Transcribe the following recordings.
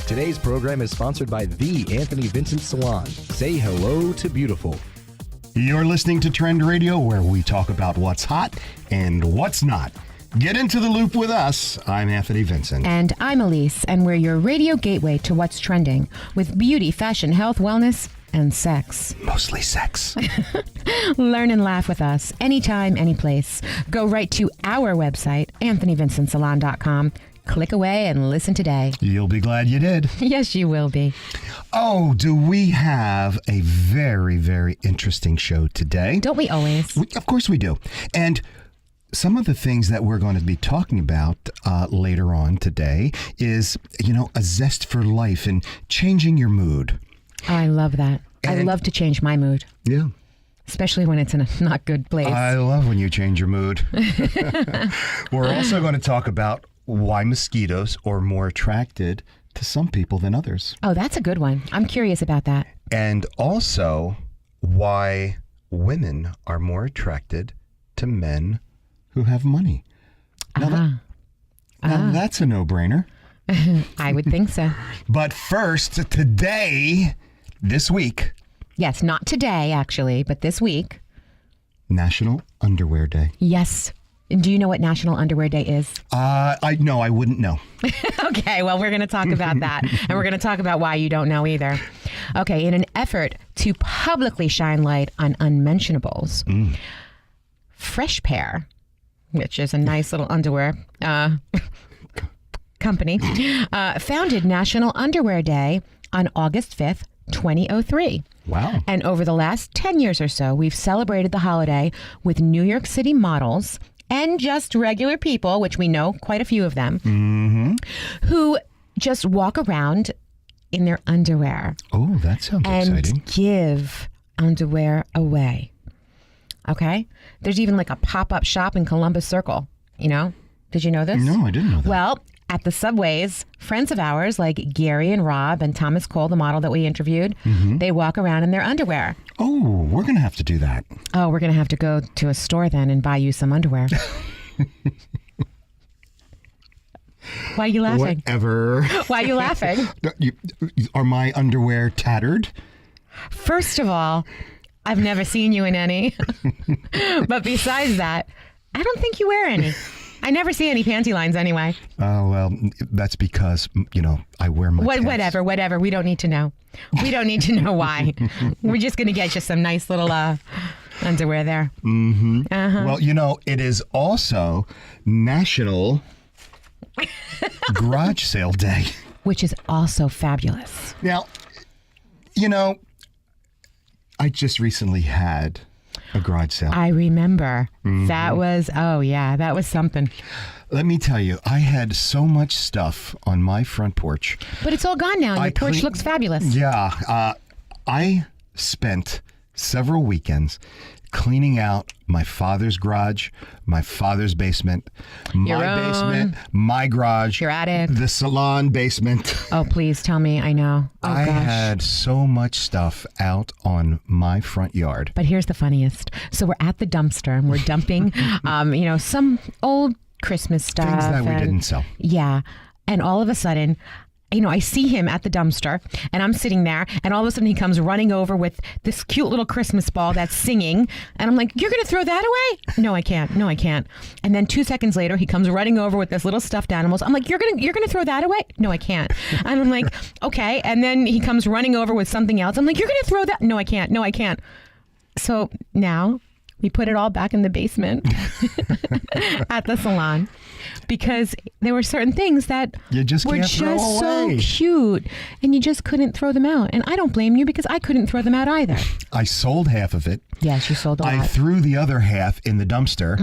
Today's program is sponsored by The Anthony Vincent Salon. Say hello to beautiful. You're listening to Trend Radio, where we talk about what's hot and what's not. Get into the loop with us. I'm Anthony Vincent. And I'm Elise, and we're your radio gateway to what's trending with beauty, fashion, health, wellness, and sex. Mostly sex. Learn and laugh with us anytime, anyplace. Go right to our website, anthonyvincentsalon.com. Click away and listen today. You'll be glad you did. Yes, you will be. Oh, do we have a very, very interesting show today? Don't we always? Of course we do. And some of the things that we're going to be talking about later on today is, a zest for life and changing your mood. Oh, I love that. I love to change my mood. Yeah. Especially when it's in a not good place. I love when you change your mood. We're also going to talk about why mosquitoes are more attracted to some people than others. Oh, that's a good one. I'm curious about that. And also why women are more attracted to men who have money. Now, that's a no-brainer. I would think so. But first, this week. Yes, not today, actually, but this week. National Underwear Day. Yes. And do you know what National Underwear Day is? I wouldn't know. Okay, well, we're going to talk about that. And we're going to talk about why you don't know either. Okay, in an effort to publicly shine light on unmentionables, Fresh Pair, which is a nice little underwear company, founded National Underwear Day on August 5th, 2003. Wow. And over the last 10 years or so, we've celebrated the holiday with New York City models and just regular people, which we know quite a few of them, who just walk around in their underwear. Oh, that sounds exciting. And give underwear away. Okay? There's even like a pop-up shop in Columbus Circle, Did you know this? No, I didn't know that. Well, at the subways, friends of ours like Gary and Rob and Thomas Cole, the model that we interviewed, they walk around in their underwear. Oh, we're going to have to do that. Oh, we're going to have to go to a store then and buy you some underwear. Why are you laughing? Whatever. Why are you laughing? Are my underwear tattered? First of all, I've never seen you in any. But besides that, I don't think you wear any. I never see any panty lines anyway. Oh, well, that's because, I wear my pants. Whatever. We don't need to know. We don't need to know why. We're just going to get you some nice little underwear there. Mm-hmm. Well, it is also National Garage Sale Day. Which is also fabulous. Now, I just recently had a garage sale. I remember. That was something. Let me tell you, I had so much stuff on my front porch. But it's all gone now. Your porch looks fabulous. Yeah. I spent several weekends cleaning out my father's garage, my father's basement, basement, my garage, your attic, the salon basement. Oh, please tell me. I know. Oh, I gosh. had so much stuff out on my front yard. But here's the funniest. So we're at the dumpster and we're dumping, some old Christmas stuff. Things that we didn't sell. Yeah. And all of a sudden, I see him at the dumpster and I'm sitting there and all of a sudden he comes running over with this cute little Christmas ball that's singing. And I'm like, you're going to throw that away? No, I can't. And then 2 seconds later, he comes running over with this little stuffed animals. I'm like, you're going to throw that away? No, I can't. And I'm like, okay. And then he comes running over with something else. I'm like, you're going to throw that? No, I can't. So now we put it all back in the basement at the salon. Because there were certain things that you just were can't just throw away. So cute, and you just couldn't throw them out. And I don't blame you because I couldn't throw them out either. I sold half of it. Yes, you sold a lot. I threw the other half in the dumpster,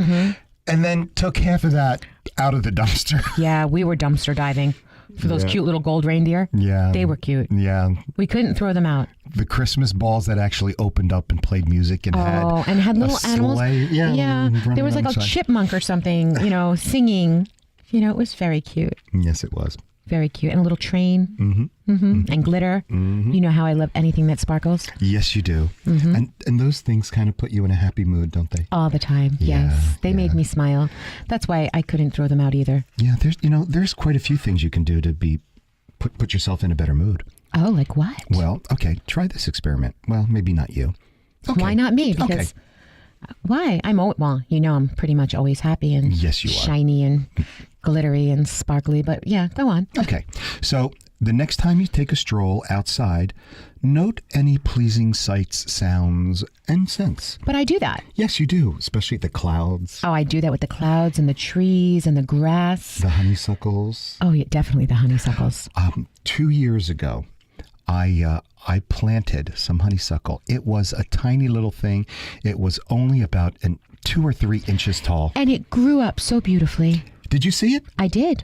and then took half of that out of the dumpster. Yeah, we were dumpster diving for those cute little gold reindeer. Yeah. They were cute. Yeah. We couldn't throw them out. The Christmas balls that actually opened up and played music and had little animals. Sleigh. Yeah. There was like a chipmunk or something, singing. It was very cute. Yes, it was. Very cute. And a little train. And glitter. You know how I love anything that sparkles. Yes, you do. And those things kind of put you in a happy mood, don't they? All the time. Yeah, yes. They made me smile. That's why I couldn't throw them out either. Yeah, there's quite a few things you can do to be put yourself in a better mood. Oh, like what? Well, okay, try this experiment. Well, maybe not you. Okay. Why not me? Because Okay. why? I'm pretty much always happy and Yes, you are. shiny and glittery and sparkly. But yeah, go on. Okay. So the next time you take a stroll outside, note any pleasing sights, sounds, and scents. But I do that. Yes, you do, especially the clouds, Oh, I do that with the clouds and the trees and the grass. the honeysuckles. Oh, yeah, definitely the honeysuckles. 2 years ago, I planted some honeysuckle. It was a tiny little thing. It was only about 2 or 3 inches tall. And it grew up so beautifully. Did you see it? I did.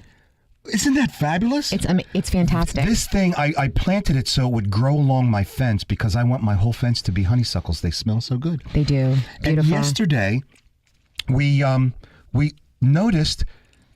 Isn't that fabulous? It's fantastic. This thing, I planted it so it would grow along my fence because I want my whole fence to be honeysuckles. They smell so good. They do. Beautiful. And yesterday, we noticed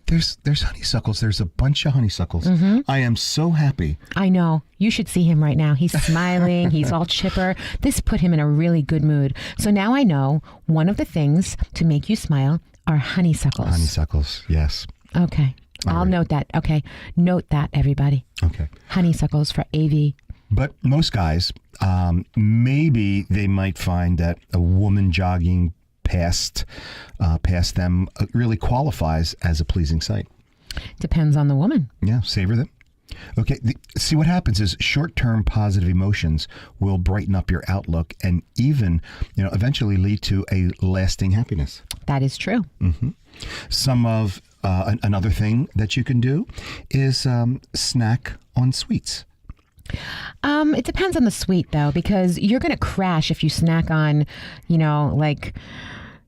there's honeysuckles. There's a bunch of honeysuckles. I am so happy. I know. You should see him right now. He's smiling. He's all chipper. This put him in a really good mood. So now I know one of the things to make you smile are honeysuckles. Honeysuckles, yes. Okay. All I'll right. note that. Okay. Note that, everybody. Okay. Honeysuckles for AV. But most guys, maybe they might find that a woman jogging past them really qualifies as a pleasing sight. Depends on the woman. Yeah, savor them. Okay, see what happens is short-term positive emotions will brighten up your outlook and even, eventually lead to a lasting happiness. That is true. Some of another thing that you can do is snack on sweets. It depends on the sweet, though, because you're going to crash if you snack on, like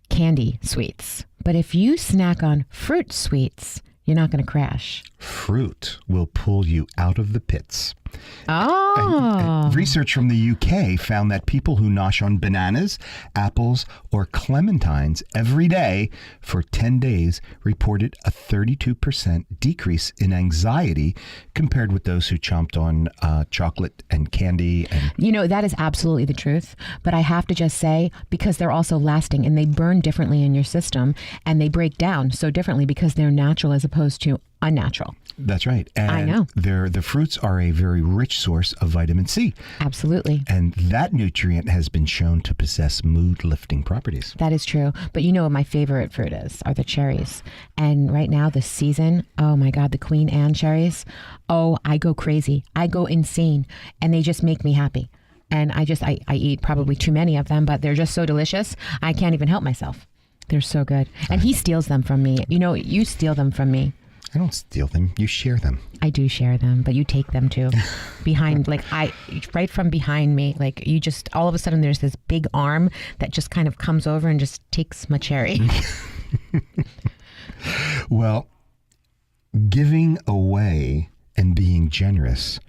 candy sweets. But if you snack on fruit sweets, you're not going to crash. Fruit will pull you out of the pits. Oh. Research from the UK found that people who nosh on bananas, apples, or clementines every day for 10 days reported a 32% decrease in anxiety compared with those who chomped on chocolate and candy. And That is absolutely the truth. But I have to just say, because they're also lasting and they burn differently in your system and they break down so differently because they're natural as opposed to unnatural. That's right. And I know. The fruits are a very rich source of vitamin C. Absolutely. And that nutrient has been shown to possess mood-lifting properties. That is true. But what my favorite fruit is? Are the cherries. And right now, the season, oh my God, the Queen Anne cherries. Oh, I go crazy. I go insane. And they just make me happy. And I eat probably too many of them, but they're just so delicious. I can't even help myself. They're so good. And he steals them from me. You steal them from me. I don't steal them. You share them. I do share them, but you take them too. Right from behind me, you just, all of a sudden there's this big arm that just kind of comes over and just takes my cherry. Well, giving away and being generous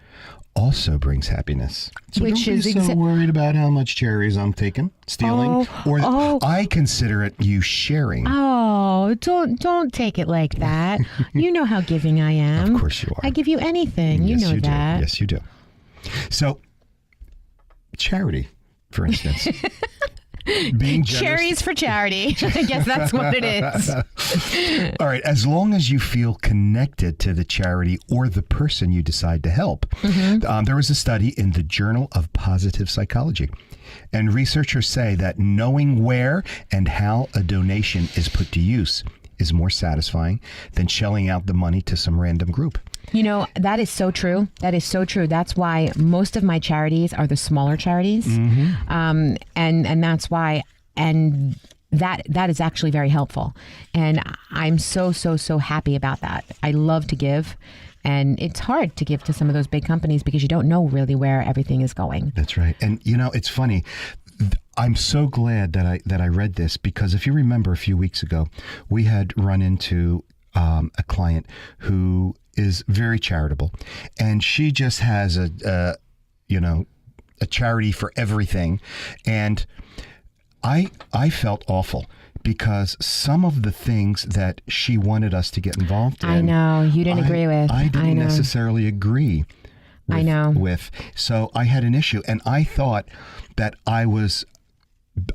also brings happiness. So Which don't be is so worried about how much cherries I'm stealing, I consider it you sharing. Oh, don't take it like that. You know how giving I am. Of course you are. I give you anything. Yes, you know that. Do. Yes, you do. So, charity, for instance. Being generous. Cherries for charity. I guess that's what it is. All right. As long as you feel connected to the charity or the person you decide to help. There was a study in the Journal of Positive Psychology. And researchers say that knowing where and how a donation is put to use is more satisfying than shelling out the money to some random group. That is so true. That is so true. That's why most of my charities are the smaller charities. And that's why, and that is actually very helpful. And I'm so happy about that. I love to give. And it's hard to give to some of those big companies because you don't know really where everything is going. That's right. And it's funny. I'm so glad that I read this because if you remember a few weeks ago, we had run into a client who is very charitable, and she just has a charity for everything, and I felt awful because some of the things that she wanted us to get involved in, I know you didn't agree with. I didn't necessarily agree with. I know. So I had an issue, and I thought that I was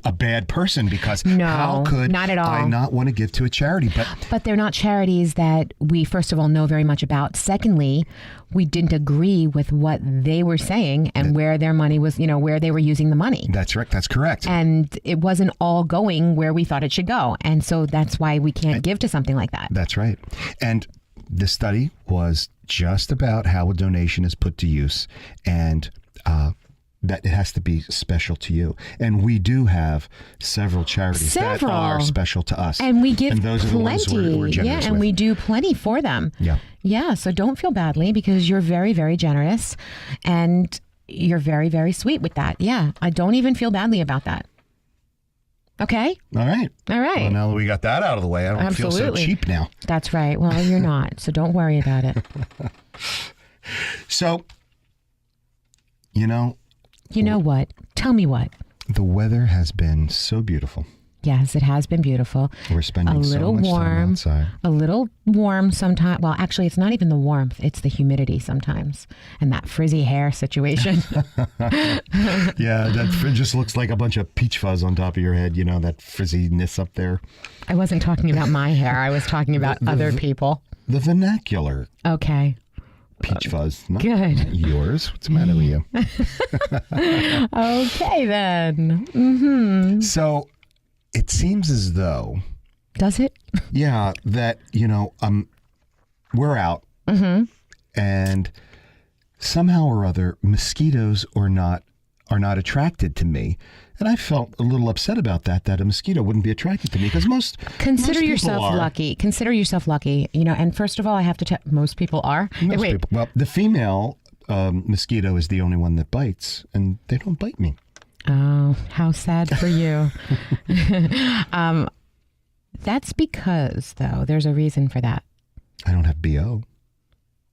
a bad person, because No, how could not at all. I not want to give to a charity? But they're not charities that we, first of all, know very much about. Secondly, we didn't agree with what they were saying and where their money was, where they were using the money. That's right. That's correct. And it wasn't all going where we thought it should go. And so that's why we can't give to something like that. That's right. And the study was just about how a donation is put to use, and that it has to be special to you. And we do have several charities that are special to us. And we give those plenty. Are the ones we're generous and with. we do plenty for them. Yeah. Yeah, so don't feel badly, because you're very, very generous, and you're very, very sweet with that. Yeah, I don't even feel badly about that. Okay? All right. All right. Well, now that we got that out of the way, I don't feel so cheap now. That's right. Well, you're not, so don't worry about it. So, you know what? Tell me what. The weather has been so beautiful. Yes, it has been beautiful. We're spending so much time outside. A little warm sometimes. Well, actually, it's not even the warmth. It's the humidity sometimes. And that frizzy hair situation. Yeah, that just looks like a bunch of peach fuzz on top of your head. That frizziness up there. I wasn't talking about my hair. I was talking about other people. The vernacular Okay. peach fuzz. Not Good. yours. What's the matter with you? Okay, then. Mm-hmm. So it seems as though, Does it? yeah, that, we're out, and somehow or other, mosquitoes are not attracted to me. And I felt a little upset about that a mosquito wouldn't be attracted to me, because most Consider people yourself are. lucky. Consider yourself lucky. And first of all, I have to tell, most people are. Most Wait, people. Well, the female mosquito is the only one that bites, and they don't bite me. oh, how sad for you. That's because, though, there's a reason for that. I don't have BO.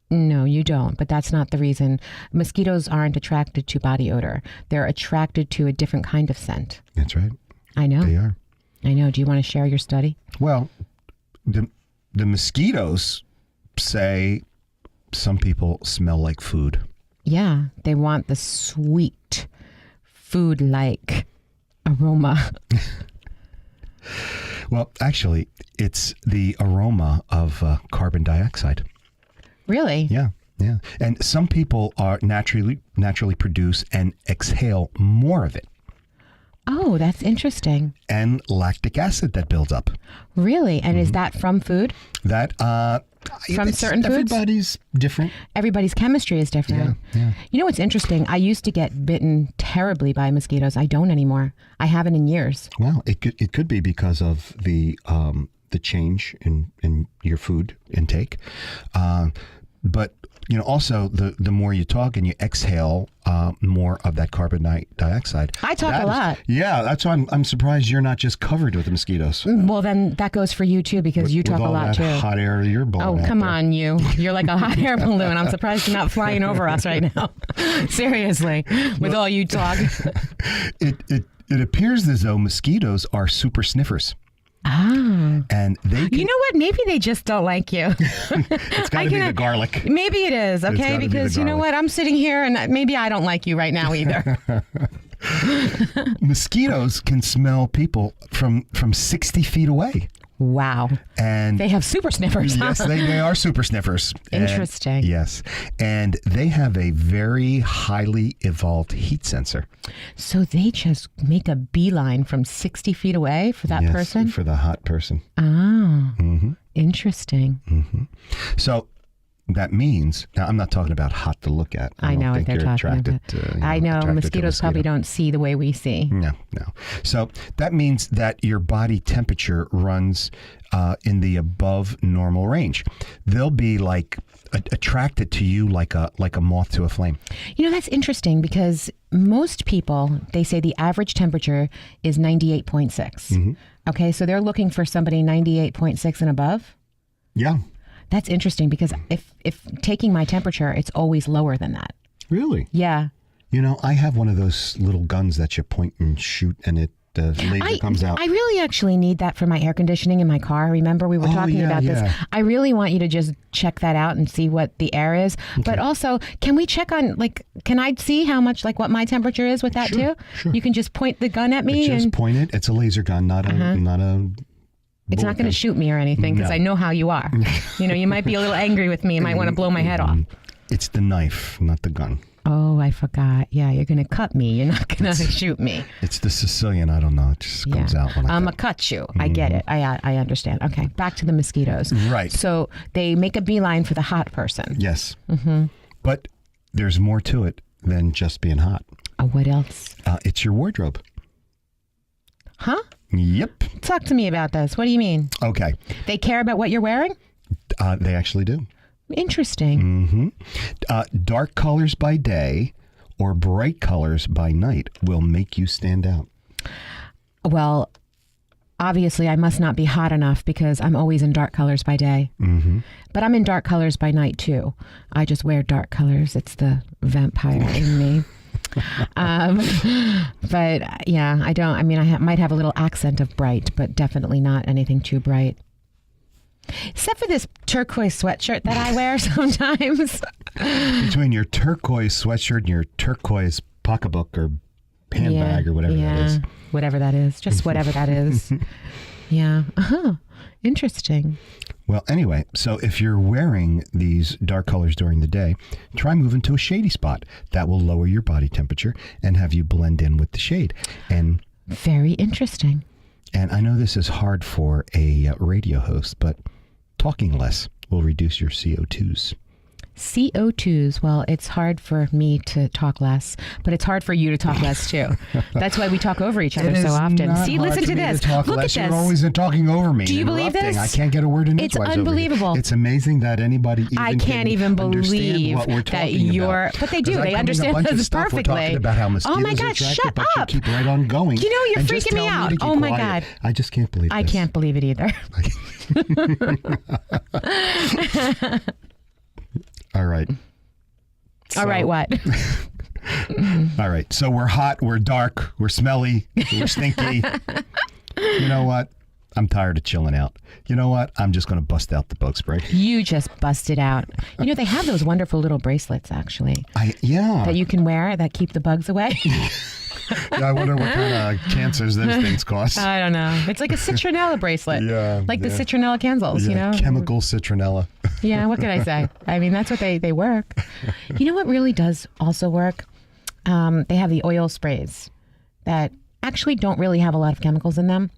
No, you don't, but that's not the reason. Mosquitoes aren't attracted to body odor. They're attracted to a different kind of scent. That's right. I know. They are. I know. Do you want to share your study? Well, the mosquitoes say some people smell like food. Yeah, they want the sweet, food-like aroma. Well, actually, it's the aroma of carbon dioxide. Really? Yeah, yeah. And some people are naturally produce and exhale more of it. Oh, that's interesting. And lactic acid that builds up. Really? And is that from food? That From certain foods? Everybody's different. Everybody's chemistry is different. Yeah. You know what's interesting? I used to get bitten terribly by mosquitoes. I don't anymore. I haven't in years. Well, it could be because of the change in your food intake, but also the more you talk and you exhale more of that carbon dioxide. I talk a lot. Yeah, that's why I'm surprised you're not just covered with the mosquitoes. Well, then that goes for you too, because you talk with a all lot that too. hot air you're blowing. Oh, come out there. on, you. You're like a hot air balloon. I'm surprised you're not flying over us right now. Seriously, with all you talk. It appears as though mosquitoes are super sniffers. Ah. And they can, You know what? Maybe they just don't like you. it's got to be the garlic. Maybe it is, It's okay? gotta be Because the you know garlic. what? I'm sitting here and maybe I don't like you right now either. Mosquitoes can smell people from 60 feet away. Wow. And They have super sniffers. Huh? yes, they are super sniffers. Interesting. Yes. And they have a very highly evolved heat sensor. So they just make a beeline from 60 feet away for that Yes, person? for the hot person. Oh, Mm-hmm. interesting. So that means, now I'm not talking about hot to look at. I know what think they're you're talking attracted about. to, I know. attracted to a Mosquitoes probably mosquito. don't see the way we see. No. So that means that your body temperature runs in the above normal range. They'll be like attracted to you like a moth to a flame. You know, that's interesting because most people, they say the average temperature is 98.6. Mm-hmm. Okay, so they're looking for somebody 98.6 and above. Yeah. That's interesting because if taking my temperature, it's always lower than that. Really? Yeah. I have one of those little guns that you point and shoot, and it The laser comes out. I really actually need that for my air conditioning in my car. Remember, we were talking about this. I really want you to just check that out and see what the air is. Okay. But also, can we check on, can I see how much, what my temperature is with that too? Sure. You can just point the gun at me. Just point it. It's a laser gun, not a... It's not going to shoot me or anything because I know how you are. You might be a little angry with me. You might want to blow my head off. It's the knife, not the gun. Oh, I forgot. Yeah, you're going to cut me. You're not going to shoot me. It's the Sicilian. I don't know. It just comes out when I'm going to cut you. I get it. I understand. Okay, back to the mosquitoes. Right. So they make a beeline for the hot person. Yes. But there's more to it than just being hot. What else? It's your wardrobe. Huh? Yep. Talk to me about this. What do you mean? Okay. They care about what you're wearing? They actually do. Interesting. Dark colors by day or bright colors by night will make you stand out. Well, obviously I must not be hot enough because I'm always in dark colors by day. But I'm in dark colors by night too. I just wear dark colors. It's the vampire in me. But yeah, I don't. I mean, I might have a little accent of bright, but definitely not anything too bright. Except for this turquoise sweatshirt that I wear sometimes. Between your turquoise sweatshirt and your turquoise pocketbook or handbag or whatever that is. Whatever that is. Just whatever that is. Yeah. Interesting. Well, anyway, so if you're wearing these dark colors during the day, try moving to a shady spot. That will lower your body temperature and have you blend in with the shade. And very interesting. And I know this is hard for a radio host, but talking less will reduce your CO2s. CO2s. Well, it's hard for me to talk less, but it's hard for you to talk less too. That's why we talk over each other so often. See, listen to this. Look at this. You're always talking over me. Do you believe this? I can't get a word in edgewise. It's unbelievable. It's amazing that anybody even I can't even believe what we're that you're. But they do. They understand this perfectly. We're talking about how mosquitoes oh my God! Shut but up! You keep right on going. You're freaking me out. Oh my God! I just can't believe. I can't believe it either. All right. All right, what? All right. So we're hot, we're dark, we're smelly, we're stinky. You know what? I'm tired of chilling out. You know what? I'm just going to bust out the bug spray. You just busted out. They have those wonderful little bracelets, actually. That you can wear that keep the bugs away. I wonder what kind of cancers those things cost. I don't know. It's like a citronella bracelet. The citronella candles, Chemical citronella. Yeah, what can I say? I mean, that's what they work. You know what really does also work? They have the oil sprays that actually don't really have a lot of chemicals in them.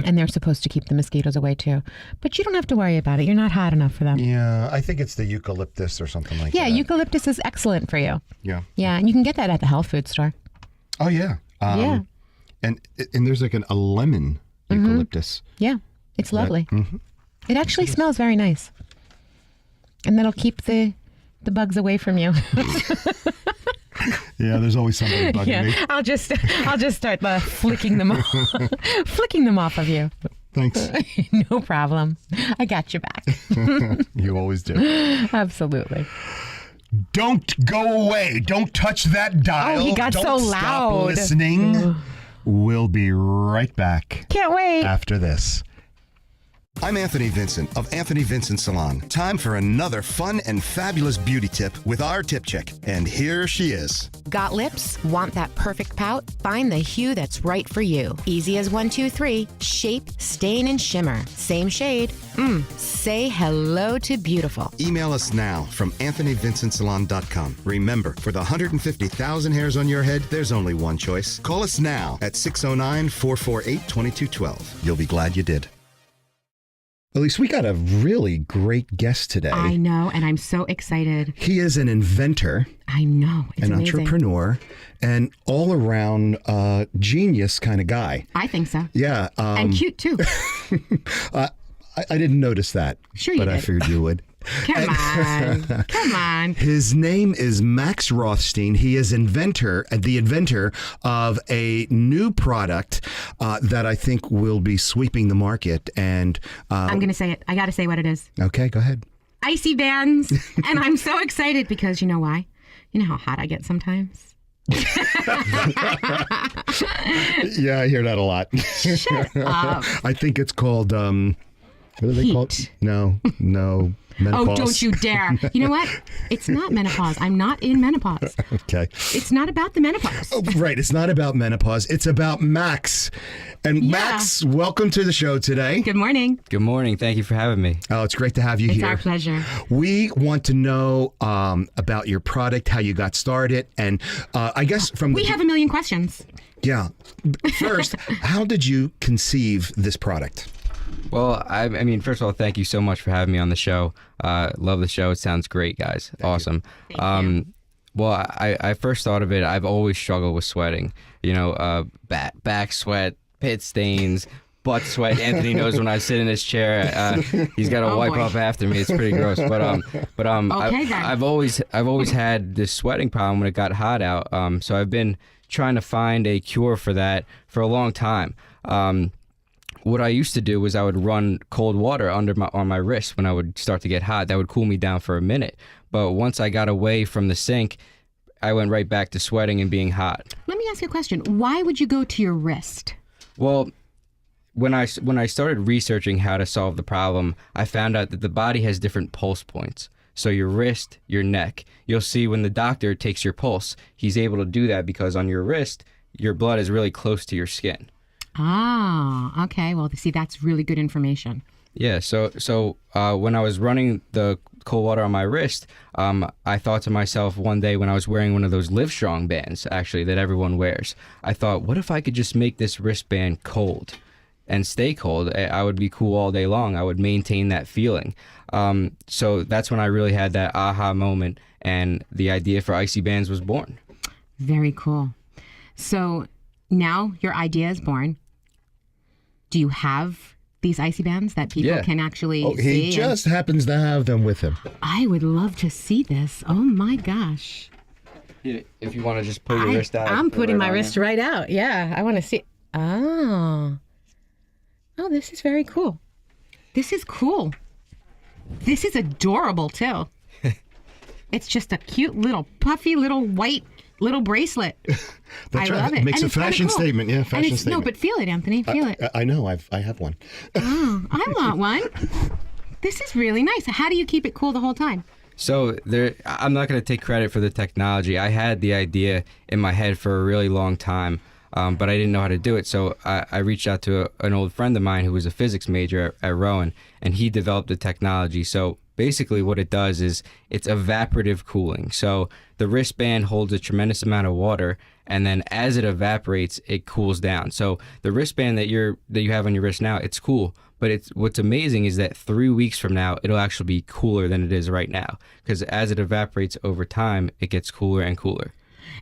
And they're supposed to keep the mosquitoes away too. But you don't have to worry about it. You're not hot enough for them. Yeah, I think it's the eucalyptus or something like that. Yeah, eucalyptus is excellent for you. Yeah. Yeah, and you can get that at the health food store. Oh, yeah. Yeah. And there's like a lemon eucalyptus. Yeah, it's lovely. It actually smells very nice. And that'll keep the bugs away from you. Yeah, there's always somebody bugging me. I'll just start flicking them off of you. Thanks. No problem. I got your back. You always do. Absolutely. Don't go away. Don't touch that dial. Oh, he got Don't so stop loud. Listening. We'll be right back. Can't wait. After this. I'm Anthony Vincent of Anthony Vincent Salon. Time for another fun and fabulous beauty tip with our tip chick. And here she is. Got lips? Want that perfect pout? Find the hue that's right for you. Easy as 1, 2, 3. Shape, stain, and shimmer. Same shade. Say hello to beautiful. Email us now from AnthonyVincentSalon.com. Remember, for the 150,000 hairs on your head, there's only one choice. Call us now at 609-448-2212. You'll be glad you did. Elise, we got a really great guest today. I know, and I'm so excited. He is an inventor. I know. It's an amazing. Entrepreneur, and all-around genius kind of guy. I think so. Yeah. And cute, too. I didn't notice that. Sure you did. But I figured you would. Come on. His name is Max Rothstein. He is the inventor of a new product that I think will be sweeping the market. And I'm going to say it. I got to say what it is. Okay, go ahead. Icy bands. And I'm so excited because you know why? You know how hot I get sometimes? Yeah, I hear that a lot. Shut up. I think it's called, what do they call it? Heat. No, menopause. Oh, don't you dare. You know what? It's not menopause. I'm not in menopause. Okay. It's not about the menopause. Oh, right. It's not about menopause. It's about Max. And Yeah. Max, welcome to the show today. Good morning. Good morning. Thank you for having me. Oh, it's great to have you It's here. our pleasure. We want to know about your product, how you got started, and I guess from We have a million questions. yeah. First, how did you conceive this product? Well, I mean, first of all, thank you so much for having me on the show. Love the show. It sounds great, guys. Awesome. Thank you. Well, I first thought of it. I've always struggled with sweating. You know, back sweat, pit stains, butt sweat. Anthony knows when I sit in his chair, he's got to Oh, wipe boy. off after me. It's pretty gross. But Okay, then. I've always had this sweating problem when it got hot out. So I've been trying to find a cure for that for a long time. What I used to do was I would run cold water on my wrist when I would start to get hot. That would cool me down for a minute. But once I got away from the sink, I went right back to sweating and being hot. Let me ask you a question. Why would you go to your wrist? Well, when I started researching how to solve the problem, I found out that the body has different pulse points. So your wrist, your neck. You'll see when the doctor takes your pulse, he's able to do that because on your wrist, your blood is really close to your skin. Ah, okay. Well, see, that's really good information. Yeah, so when I was running the cold water on my wrist, I thought to myself one day when I was wearing one of those Livestrong bands, actually, that everyone wears, I thought, what if I could just make this wristband cold and stay cold? I would be cool all day long. I would maintain that feeling. So that's when I really had that aha moment, and the idea for Icy Bands was born. Very cool. So now your idea is born. Do you have these icy bands that people Yeah. can actually Oh, see? he just happens to have them with him. I would love to see this. Oh my gosh. If you want to just put your wrist out. I'm putting right my on wrist right out. Yeah, I want to see. Oh, this is very cool. This is cool. This is adorable too. It's just a cute little puffy little white little bracelet. That's I right. love it. It makes And a it's kinda fashion cool. statement. Yeah, And fashion it's, statement. No, but feel it, Anthony. Feel it. I know. I have one. Oh, I want one. This is really nice. How do you keep it cool the whole time? So I'm not going to take credit for the technology. I had the idea in my head for a really long time, but I didn't know how to do it. So I reached out to an old friend of mine who was a physics major at Rowan, and he developed the technology. So basically what it does is it's evaporative cooling. So the wristband holds a tremendous amount of water, and then as it evaporates, it cools down. So the wristband that you have on your wrist now, it's cool. But what's amazing is that 3 weeks from now, it'll actually be cooler than it is right now. Because as it evaporates over time, it gets cooler and cooler.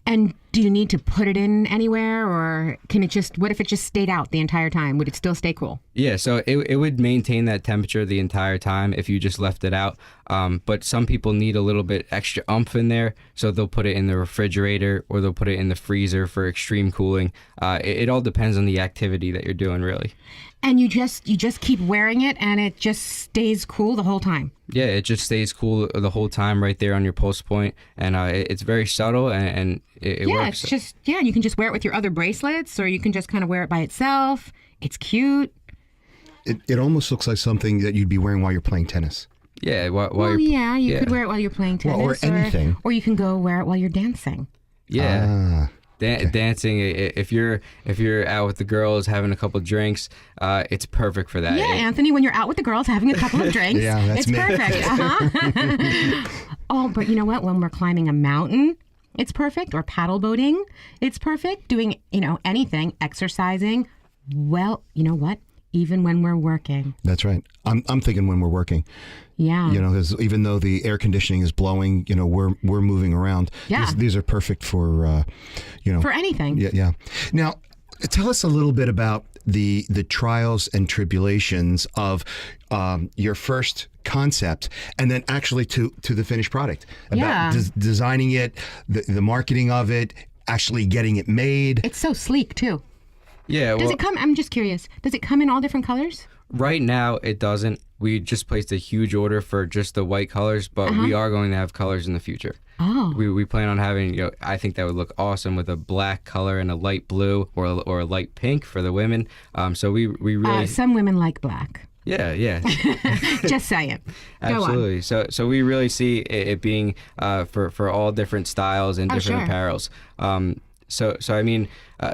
And do you need to put it in anywhere, or can it just, what if it just stayed out the entire time? Would it still stay cool? Yeah, so it would maintain that temperature the entire time if you just left it out. But some people need a little bit extra oomph in there, so they'll put it in the refrigerator or they'll put it in the freezer for extreme cooling. It all depends on the activity that you're doing, really. And you just keep wearing it and it just stays cool the whole time. Yeah, it just stays cool the whole time right there on your pulse point, and it's very subtle and it Yeah, works. it's just, you can just wear it with your other bracelets, or you can just kind of wear it by itself. It's cute. It almost looks like something that you'd be wearing while you're playing tennis. Yeah, while Well, you're, yeah, you could wear it while you're playing Well, tennis. or anything. Or you can go wear it while you're dancing. yeah. Ah, Dancing. If you're out with the girls having a couple drinks, it's perfect for that. Yeah, Anthony, when you're out with the girls having a couple of drinks, Yeah, that's it's me. perfect. Oh, but you know what? When we're climbing a mountain, it's perfect. Or paddle boating, it's perfect. Doing, anything, exercising. Well, you know what? Even when we're working. that's right. I'm thinking when we're working. Yeah. Because even though the air conditioning is blowing, we're moving around. Yeah. These are perfect for, For anything. Yeah. Now, tell us a little bit about the trials and tribulations of your first concept, and then actually to the finished product. About Yeah. designing it, the marketing of it, actually getting it made. It's so sleek, too. Yeah. Does Well, it come, I'm just curious, does it come in all different colors? Right now, it doesn't. We just placed a huge order for just the white colors, but we are going to have colors in the future. Oh. We plan on having, I think that would look awesome with a black color and a light blue or a light pink for the women. So we really... some women like black. Yeah. Just saying. Go on. Absolutely. So we really see it being for all different styles and different apparels. So I mean,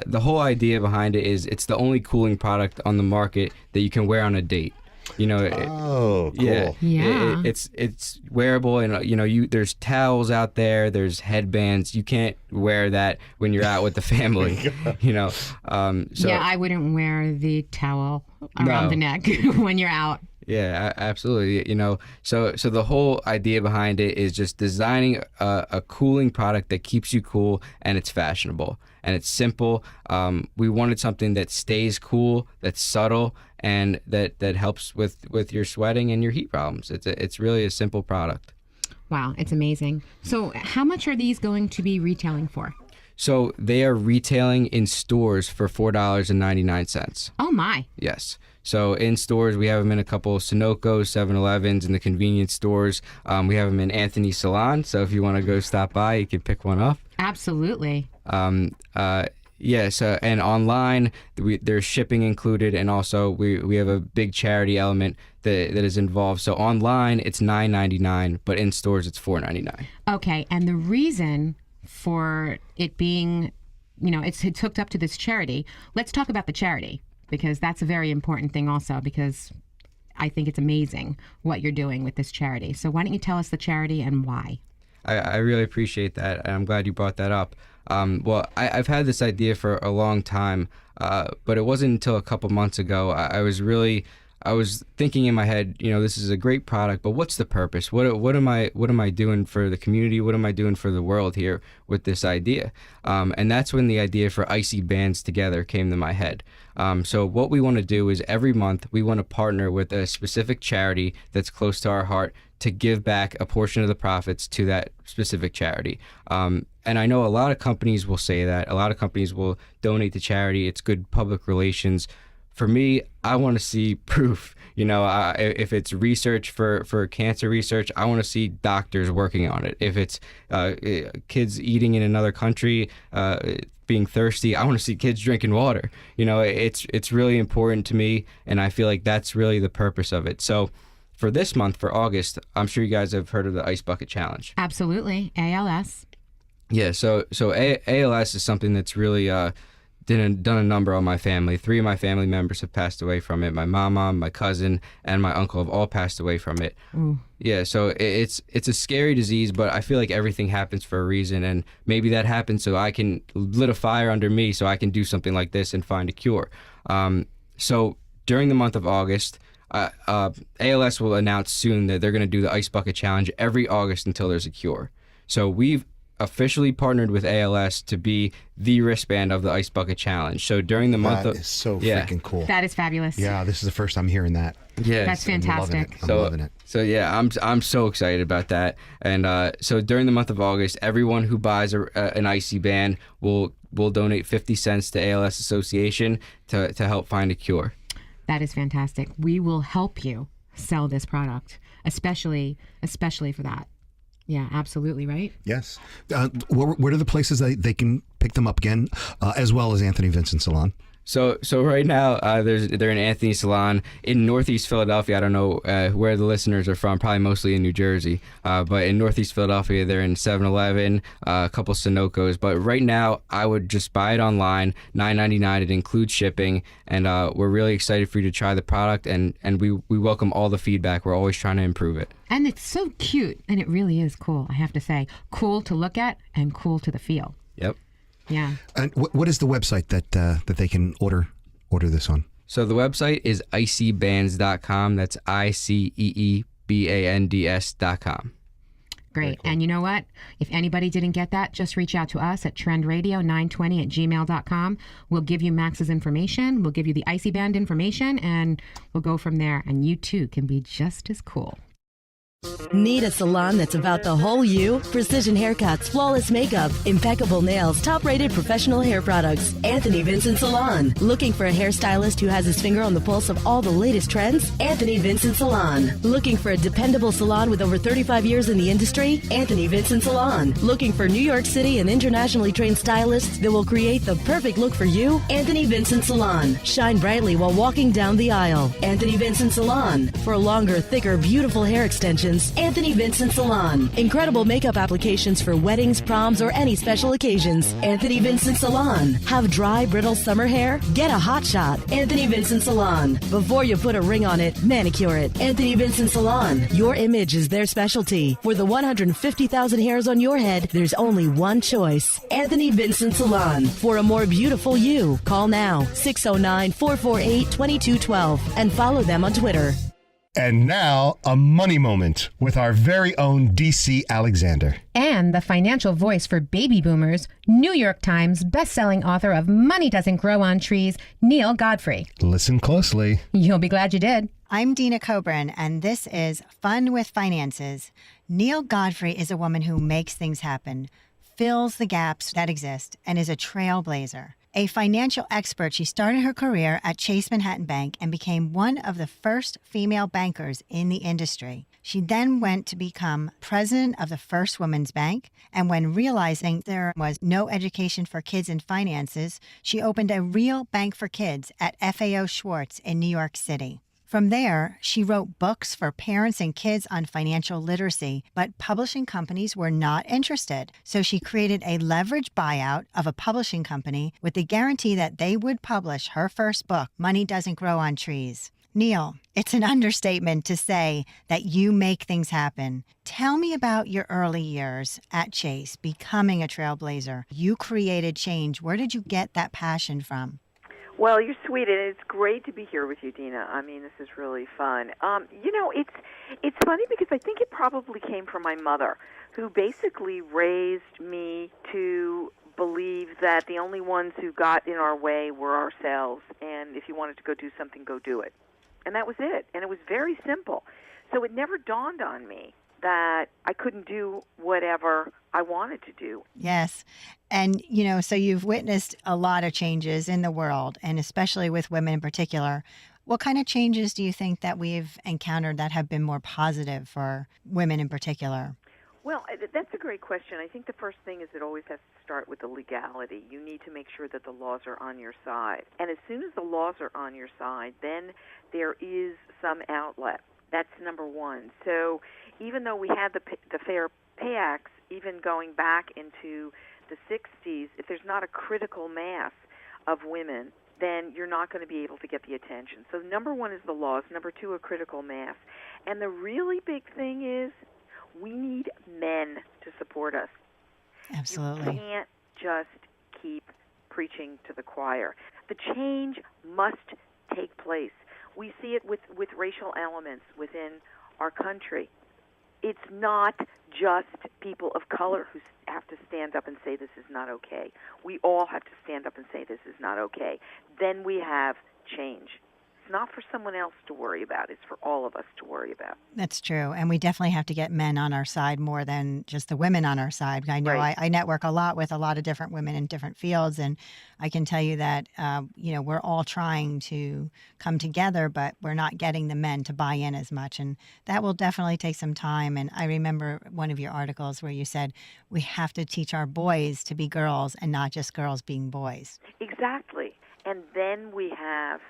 the whole idea behind it is it's the only cooling product on the market that you can wear on a date. Oh, cool. Yeah. It's wearable, and there's towels out there, there's headbands. You can't wear that when you're out with the family. So yeah, I wouldn't wear the towel around the neck when you're out. Yeah, absolutely. So the whole idea behind it is just designing a cooling product that keeps you cool and it's fashionable and it's simple. We wanted something that stays cool, that's subtle, and that helps with your sweating and your heat problems. It's really a simple product. Wow, it's amazing. So how much are these going to be retailing for? So they are retailing in stores for $4.99. Oh my. Yes. So in stores, we have them in a couple of Sunoco's, 7-Elevens, and the convenience stores. We have them in Anthony Salon. So if you want to go stop by, you can pick one up. Absolutely. Yes, and online, there's shipping included, and also we have a big charity element that is involved. So online, it's $9.99, but in stores, it's $4.99. Okay, and the reason for it being, it's hooked up to this charity. Let's talk about the charity, because that's a very important thing also, because I think it's amazing what you're doing with this charity. So why don't you tell us the charity and why? I really appreciate that, and I'm glad you brought that up. Well, I've had this idea for a long time, but it wasn't until a couple months ago I was thinking in my head, this is a great product, but what's the purpose? What am I doing for the community? What am I doing for the world here with this idea? And that's when the idea for Icy Bands Together came to my head. So what we want to do is every month we want to partner with a specific charity that's close to our heart to give back a portion of the profits to that specific charity. And I know a lot of companies will say that. A lot of companies will donate to charity. It's good public relations. For me, I want to see proof. If it's research for cancer research, I want to see doctors working on it. If it's kids eating in another country, being thirsty, I want to see kids drinking water. It's really important to me, and I feel like that's really the purpose of it. So for this month, for August, I'm sure you guys have heard of the Ice Bucket Challenge. Absolutely. ALS. Yeah, so ALS is something that's really done a number on my family. 3 of my family members have passed away from it. My mama, my cousin, and my uncle have all passed away from it. Ooh. Yeah, so it's a scary disease, but I feel like everything happens for a reason, and maybe that happened so I can lit a fire under me so I can do something like this and find a cure. So during the month of August, ALS will announce soon that they're going to do the Ice Bucket Challenge every August until there's a cure. So we've officially partnered with ALS to be the wristband of the Ice Bucket Challenge. So during the month That is so freaking cool. That is fabulous. Yeah, this is the first I'm hearing that. Yeah, That's fantastic. I'm loving it. So yeah, I'm so excited about that. And so during the month of August, everyone who buys an Icy band will donate 50 cents to ALS Association to help find a cure. That is fantastic. We will help you sell this product, especially for that. Yeah, absolutely, right? Yes. What are the places they can pick them up again, as well as Anthony Vincent Salon? So right now, they're in Anthony Salon in Northeast Philadelphia. I don't know where the listeners are from, probably mostly in New Jersey. But in Northeast Philadelphia, they're in 7-Eleven, a couple Sunoco's. But right now, I would just buy it online, $9.99. It includes shipping. And we're really excited for you to try the product. And we welcome all the feedback. We're always trying to improve it. And it's so cute. And it really is cool, I have to say. Cool to look at and cool to the feel. Yep. Yeah. And what is the website that they can order this on? So the website is icybands.com. That's ICEEBANDS.com. Great. Cool. And you know what? If anybody didn't get that, just reach out to us at trendradio920@gmail.com. We'll give you Max's information. We'll give you the Icy Band information, and we'll go from there. And you too can be just as cool. Need a salon that's about the whole you? Precision haircuts, flawless makeup, impeccable nails, top-rated professional hair products. Anthony Vincent Salon. Looking for a hairstylist who has his finger on the pulse of all the latest trends? Anthony Vincent Salon. Looking for a dependable salon with over 35 years in the industry? Anthony Vincent Salon. Looking for New York City and internationally trained stylists that will create the perfect look for you? Anthony Vincent Salon. Shine brightly while walking down the aisle. Anthony Vincent Salon. For longer, thicker, beautiful hair extensions, Anthony Vincent Salon. Incredible makeup applications for weddings, proms, or any special occasions. Anthony Vincent Salon. Have dry, brittle summer hair? Get a hot shot. Anthony Vincent Salon. Before you put a ring on it, manicure it. Anthony Vincent Salon. Your image is their specialty. For the 150,000 hairs on your head, there's only one choice. Anthony Vincent Salon. For a more beautiful you, call now 609-448-2212 and follow them on Twitter. And now, a money moment with our very own DC Alexander. And the financial voice for baby boomers, New York Times bestselling author of Money Doesn't Grow on Trees, Neil Godfrey. Listen closely. You'll be glad you did. I'm Dina Coburn, and this is Fun with Finances. Neil Godfrey is a woman who makes things happen, fills the gaps that exist, and is a trailblazer. A financial expert, she started her career at Chase Manhattan Bank and became one of the first female bankers in the industry. She then went to become president of the First Women's Bank, and when realizing there was no education for kids in finances, she opened a real bank for kids at FAO Schwartz in New York City. From there, she wrote books for parents and kids on financial literacy, but publishing companies were not interested. So she created a leveraged buyout of a publishing company with the guarantee that they would publish her first book, Money Doesn't Grow on Trees. Neil, it's an understatement to say that you make things happen. Tell me about your early years at Chase, becoming a trailblazer. You created change. Where did you get that passion from? Well, you're sweet, and it's great to be here with you, Dina. I mean, this is really fun. It's funny because I think it probably came from my mother, who basically raised me to believe that the only ones who got in our way were ourselves, and if you wanted to go do something, go do it. And that was it, and it was very simple. So it never dawned on me that I couldn't do whatever I wanted to do. Yes. And, so you've witnessed a lot of changes in the world, and especially with women in particular. What kind of changes do you think that we've encountered that have been more positive for women in particular? Well, that's a great question. I think the first thing is it always has to start with the legality. You need to make sure that the laws are on your side. And as soon as the laws are on your side, then there is some outlet. That's number one. So even though we had the Fair Pay Acts, even going back into the 60s, if there's not a critical mass of women, then you're not going to be able to get the attention. So number one is the laws. Number two, a critical mass. And the really big thing is we need men to support us. Absolutely. You can't just keep preaching to the choir. The change must take place. We see it with racial elements within our country. It's not just people of color who have to stand up and say this is not okay. We all have to stand up and say this is not okay. Then we have change. It's not for someone else to worry about. It's for all of us to worry about. That's true. And we definitely have to get men on our side more than just the women on our side. I know Right. I network a lot with a lot of different women in different fields, and I can tell you that, we're all trying to come together, but we're not getting the men to buy in as much. And that will definitely take some time. And I remember one of your articles where you said we have to teach our boys to be girls and not just girls being boys. Exactly. And then we have,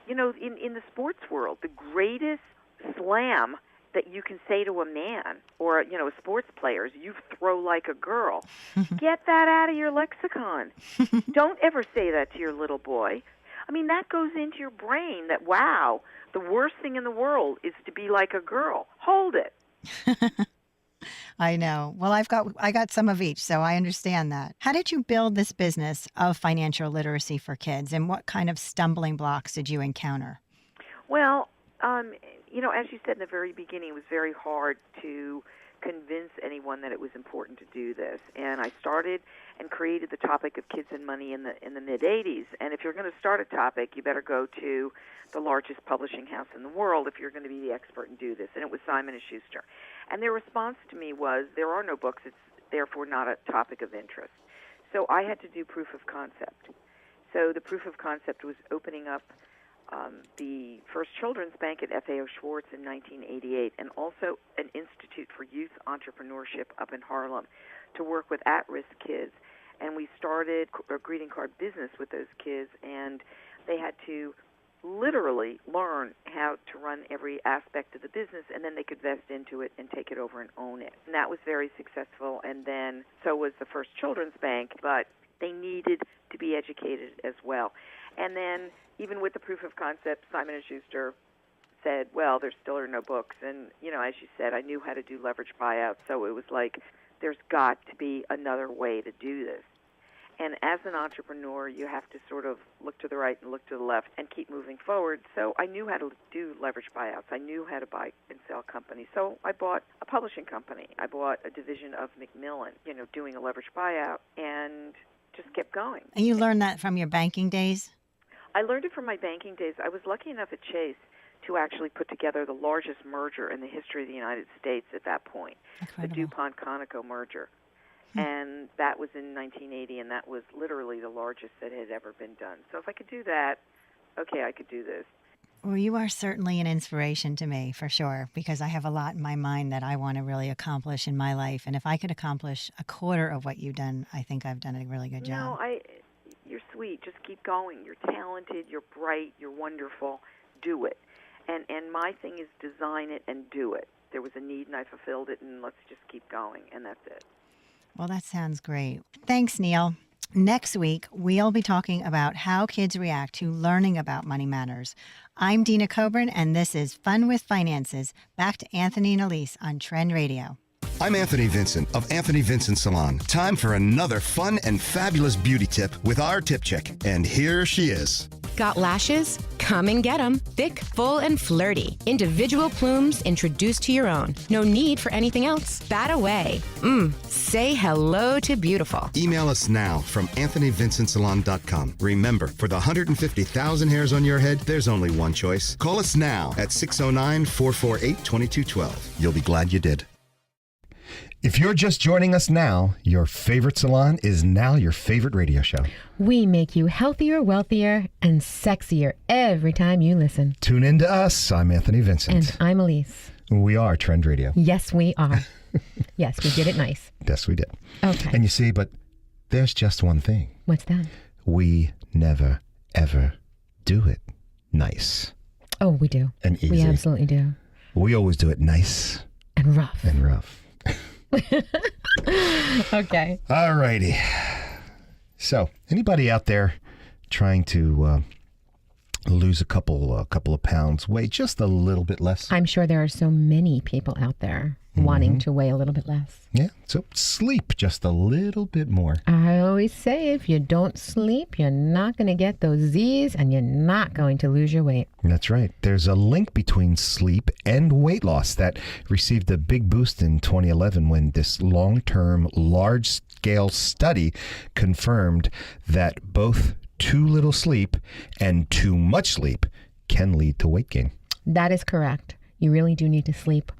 in the sports world, the greatest slam that you can say to a man or, a sports player is you throw like a girl. Get that out of your lexicon. Don't ever say that to your little boy. I mean, that goes into your brain that, wow, the worst thing in the world is to be like a girl. Hold it. I know. Well, I got some of each, so I understand that. How did you build this business of financial literacy for kids, and what kind of stumbling blocks did you encounter? Well, as you said in the very beginning, it was very hard to convince anyone that it was important to do this. And I started and created the topic of kids and money in the mid-'80s. And if you're going to start a topic, you better go to the largest publishing house in the world if you're going to be the expert and do this. And it was Simon & Schuster. And their response to me was, there are no books, it's therefore not a topic of interest. So I had to do proof of concept. So the proof of concept was opening up the first children's bank at FAO Schwartz in 1988, and also an Institute for Youth Entrepreneurship up in Harlem to work with at-risk kids. And we started a greeting card business with those kids, and they had to literally learn how to run every aspect of the business, and then they could vest into it and take it over and own it. And that was very successful, and then so was the first children's bank, but they needed to be educated as well. And then even with the proof of concept, Simon & Schuster said, well, there still are no books. And, you know, as you said, I knew how to do leverage buyouts, so it was like there's got to be another way to do this. And as an entrepreneur, you have to sort of look to the right and look to the left and keep moving forward. So I knew how to do leverage buyouts. I knew how to buy and sell companies. So I bought a publishing company. I bought a division of Macmillan, you know, doing a leverage buyout, and just kept going. And you learned that from your banking days? I learned it from my banking days. I was lucky enough at Chase to actually put together the largest merger in the history of the United States at that point, Incredible. the DuPont-Conoco merger. And that was in 1980, and that was literally the largest that had ever been done. So if I could do that, okay, I could do this. Well, you are certainly an inspiration to me, for sure, because I have a lot in my mind that I want to really accomplish in my life. And if I could accomplish a quarter of what you've done, I think I've done a really good job. No, you're sweet. Just keep going. You're talented. You're bright. You're wonderful. Do it. And my thing is design it and do it. There was a need, and I fulfilled it, and let's just keep going, and that's it. Well, that sounds great. Thanks, Neil. Next week, we'll be talking about how kids react to learning about money matters. I'm Dina Coburn, and this is Fun with Finances. Back to Anthony and Elise on Trend Radio. I'm Anthony Vincent of Anthony Vincent Salon. Time for another fun and fabulous beauty tip with our tip chick. And here she is. Got lashes? Come and get them. Thick, full, and flirty. Individual plumes introduced to your own. No need for anything else. Bat away. Say hello to beautiful. Email us now from AnthonyVincentSalon.com. Remember, for the 150,000 hairs on your head, there's only one choice. Call us now at 609-448-2212. You'll be glad you did. If you're just joining us now, your favorite salon is now your favorite radio show. We make you healthier, wealthier, and sexier every time you listen. Tune in to us. I'm Anthony Vincent. And I'm Elise. We are Trend Radio. Yes, we are. Yes, we did it nice. Yes, we did. Okay. And you see, but there's just one thing. What's that? We never, ever do it nice. Oh, we do. And easy. We absolutely do. We always do it nice. And rough. And rough. Okay. All righty. So, anybody out there trying to lose a couple of pounds, weigh just a little bit less? I'm sure there are so many people out there wanting to weigh a little bit less. Yeah. So sleep just a little bit more. I always say if you don't sleep, you're not going to get those Z's and you're not going to lose your weight. That's right. There's a link between sleep and weight loss that received a big boost in 2011 when this long-term, large-scale study confirmed that both too little sleep and too much sleep can lead to weight gain. That is correct. You really do need to sleep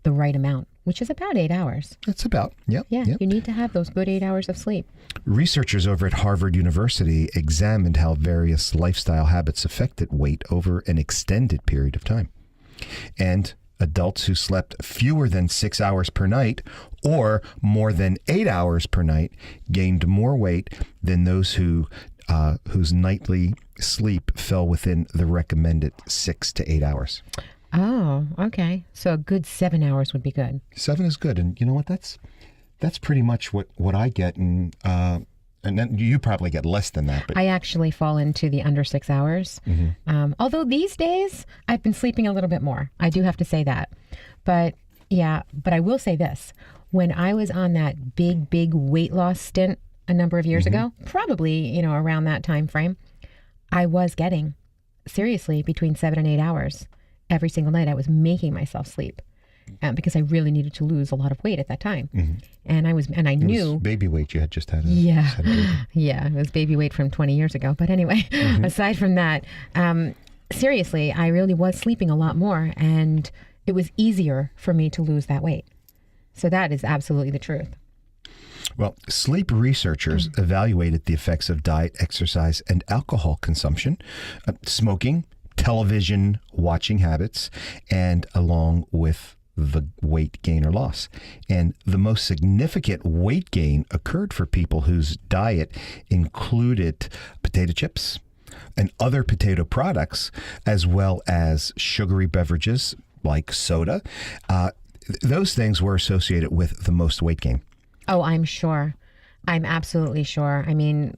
the right amount, which is about 8 hours. That's about, yep. Yeah, you need to have those good 8 hours of sleep. Researchers over at Harvard University examined how various lifestyle habits affected weight over an extended period of time. And adults who slept fewer than 6 hours per night or more than 8 hours per night gained more weight than those whose nightly sleep fell within the recommended 6 to 8 hours. Oh, okay. So a good 7 hours would be good. 7 is good. And you know what? That's pretty much what I get. And then you probably get less than that. But I actually fall into the under 6 hours. Although these days I've been sleeping a little bit more. I do have to say that. But I will say this. When I was on that big weight loss stint a number of years ago, probably, around that time frame, I was getting seriously between 7 and 8 hours. Every single night I was making myself sleep. because I really needed to lose a lot of weight at that time. Mm-hmm. And I It knew. was baby weight. You had just had. Yeah. just had a baby. Yeah, it was baby weight from 20 years ago. But anyway, aside from that, seriously, I really was sleeping a lot more, and it was easier for me to lose that weight. So that is absolutely the truth. Well, sleep researchers evaluated the effects of diet, exercise, and alcohol consumption, smoking, television watching habits, and along with the weight gain or loss. And the most significant weight gain occurred for people whose diet included potato chips and other potato products, as well as sugary beverages like soda. Those things were associated with the most weight gain. Oh, I'm sure. I'm absolutely sure. I mean,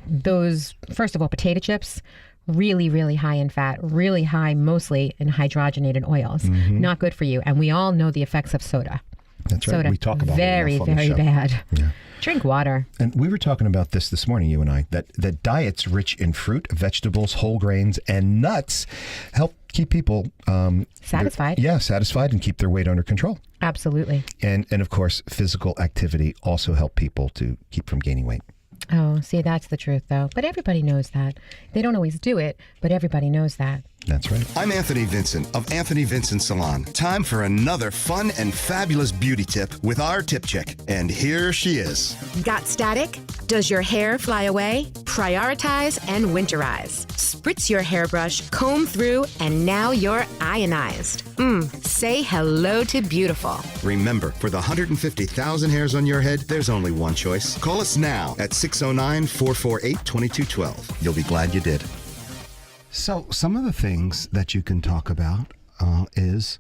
those, first of all, potato chips, really, really high in fat, really high mostly in hydrogenated oils. Not good for you. And we all know the effects of soda. That's right. Soda, We talk about very, it enough on the very show. bad. Yeah. Drink water. And we were talking about this morning, you and I, that diets rich in fruit, vegetables, whole grains, and nuts help keep people Satisfied. satisfied and keep their weight under control. Absolutely. And of course, physical activity also help people to keep from gaining weight. Oh, see, that's the truth, though. But everybody knows that. They don't always do it, but everybody knows that. That's right. I'm Anthony Vincent of Anthony Vincent Salon. Time for another fun and fabulous beauty tip with our tip chick. And here she is. Got static? Does your hair fly away? Prioritize and winterize. Spritz your hairbrush, comb through, and now you're ionized. Say hello to beautiful. Remember, for the 150,000 hairs on your head, there's only one choice. Call us now at 609-448-2212. You'll be glad you did. So some of the things that you can talk about is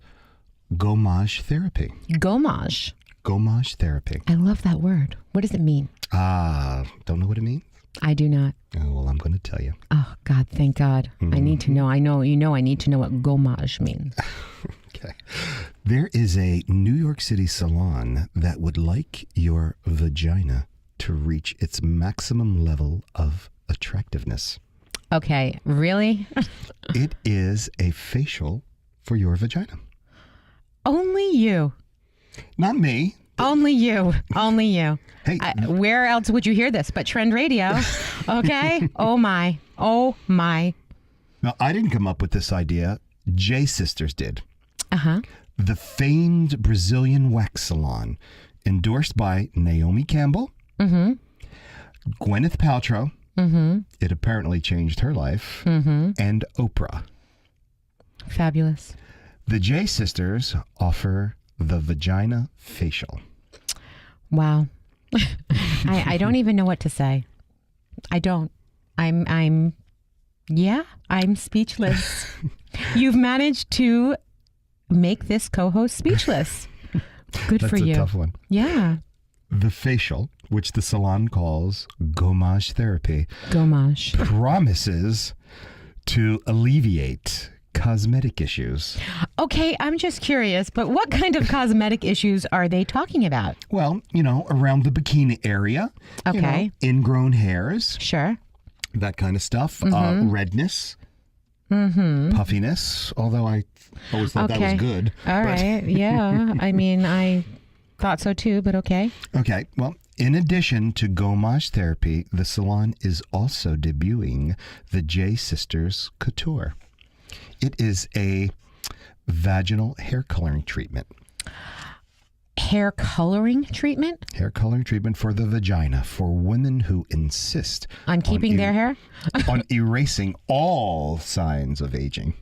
gommage therapy. Gommage. Gommage therapy. I love that word. What does it mean? Don't know what it means? I do not. Oh, well, I'm going to tell you. Oh, God, thank God. I need to know. I need to know what gommage means. Okay. There is a New York City salon that would like your vagina to reach its maximum level of attractiveness. Okay, really? It is a facial for your vagina. Only you. Not me. Only you. Only you. Hey. Where else would you hear this but Trend Radio? Okay? Oh, my. Oh, my. Now, I didn't come up with this idea. J Sisters did. Uh-huh. The famed Brazilian wax salon, endorsed by Naomi Campbell, Mm-hmm. Gwyneth Paltrow. Mm-hmm. It apparently changed her life. Mm-hmm. And Oprah. Fabulous. The J Sisters offer the vagina facial. Wow. I don't even know what to say. I don't. I'm speechless. You've managed to make this co-host speechless. Good for you. That's a tough one. Yeah. The facial, which the salon calls gommage therapy, Gommage. promises to alleviate cosmetic issues. Okay, I'm just curious, but what kind of cosmetic issues are they talking about? Well, around the bikini area. Okay. Ingrown hairs, Sure. that kind of stuff. Mm-hmm. Redness, puffiness, although I always thought that was good. All but- right. Yeah. I mean, I thought so too, but okay. Okay, well, in addition to gommage therapy, the salon is also debuting the J Sisters Couture. It is a vaginal hair coloring treatment. Hair coloring treatment? Hair coloring treatment for the vagina for women who insist On keeping their hair? on erasing all signs of aging.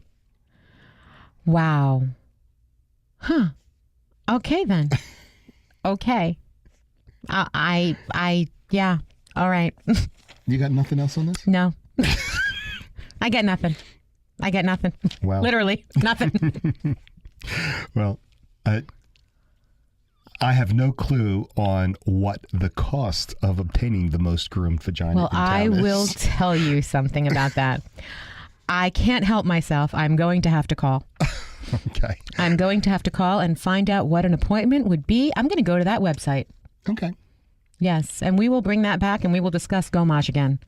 Wow. Huh. Okay then. Okay. Yeah. All right. You got nothing else on this? No. I get nothing. Well, Literally nothing. Well, I have no clue on what the cost of obtaining the most groomed vagina Well, in town I is. will tell you something about that. I can't help myself. I'm going to have to call. Okay. I'm going to have to call and find out what an appointment would be. I'm going to go to that website. Okay. Yes, and we will bring that back and we will discuss Gomage again.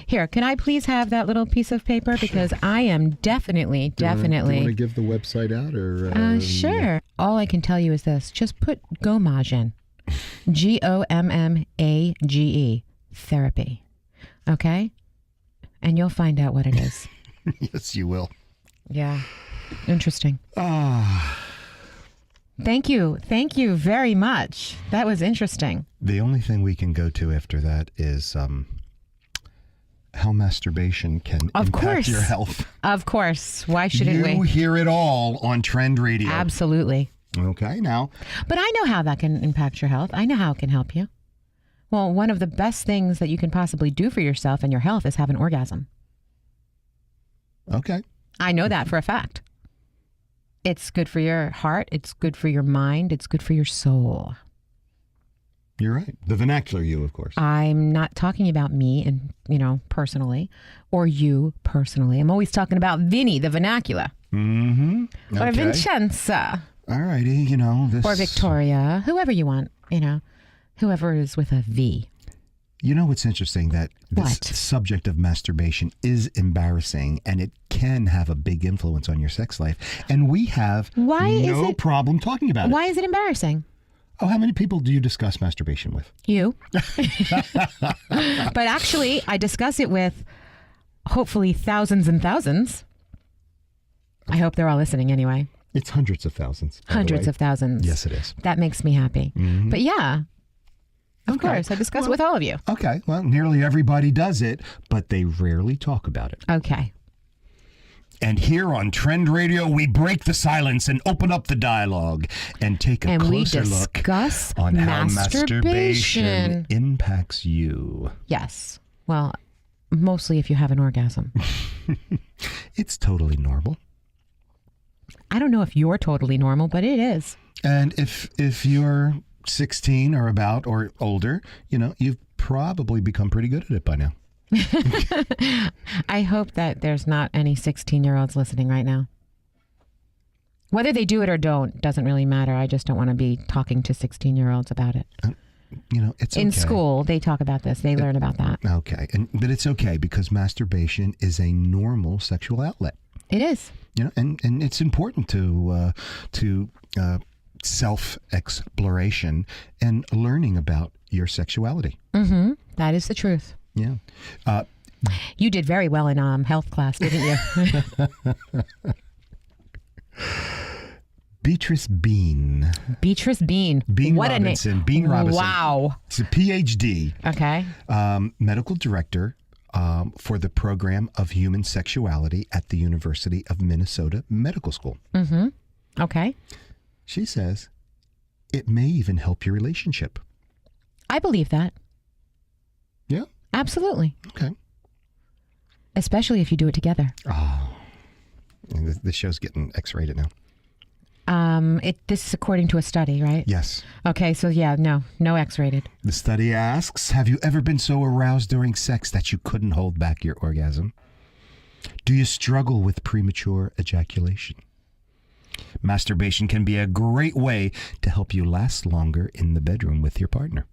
Here, can I please have that little piece of paper? Because I am definitely. Do you want to give the website out? Or Sure. All I can tell you is this. Just put Gomage in. Gommage. Therapy. Okay? And you'll find out what it is. Yes, you will. Yeah. Interesting. Thank you. Thank you very much. That was interesting. The only thing we can go to after that is how masturbation can impact your health. Of course. Why shouldn't we? You hear it all on Trend Radio. Absolutely. Okay, now. But I know how that can impact your health. I know how it can help you. Well, one of the best things that you can possibly do for yourself and your health is have an orgasm. Okay. I know that for a fact. It's good for your heart. It's good for your mind. It's good for your soul. You're right. The vernacular you, of course. I'm not talking about me and, personally, or you personally. I'm always talking about Vinny, the vernacular. Mm-hmm. Okay. Or Vincenza. All righty, this... Or Victoria. Whoever you want, whoever is with a V. You know what's interesting? That this subject of masturbation is embarrassing, and it can have a big influence on your sex life. And we have no problem talking about it. Why is it embarrassing? Oh, how many people do you discuss masturbation with? You. But actually, I discuss it with hopefully thousands and thousands. I hope they're all listening anyway. It's hundreds of thousands. Hundreds of thousands. Yes, it is. That makes me happy. Mm-hmm. But yeah. Of course, I discuss it with all of you. Okay, well, nearly everybody does it, but they rarely talk about it. Okay. And here on Trend Radio, we break the silence and open up the dialogue and take a closer look on how masturbation impacts you. Yes. Well, mostly if you have an orgasm. It's totally normal. I don't know if you're totally normal, but it is. And if you're 16 or about or older, you've probably become pretty good at it by now. I hope that there's not any 16-year-olds listening right now. Whether they do it or don't doesn't really matter. I just don't want to be talking to 16-year-olds about it. It's in okay. School. They talk about this. They learn about that. Okay, but it's okay because masturbation is a normal sexual outlet. It is. And it's important to self-exploration and learning about your sexuality. Mm-hmm. That is the truth. Yeah. You did very well in health class, didn't you? Beatrice Bean. Beatrice Bean. Bean what Robinson. A name. Bean Robinson. Wow. It's a PhD. Okay. Medical director for the program of human sexuality at the University of Minnesota Medical School. Mm-hmm. Okay. She says it may even help your relationship. I believe that. Yeah. Absolutely. Okay. Especially if you do it together. Oh. And this show's getting X-rated now. This is according to a study, right? Yes. Okay, so yeah, no X-rated. The study asks, have you ever been so aroused during sex that you couldn't hold back your orgasm? Do you struggle with premature ejaculation? Masturbation can be a great way to help you last longer in the bedroom with your partner.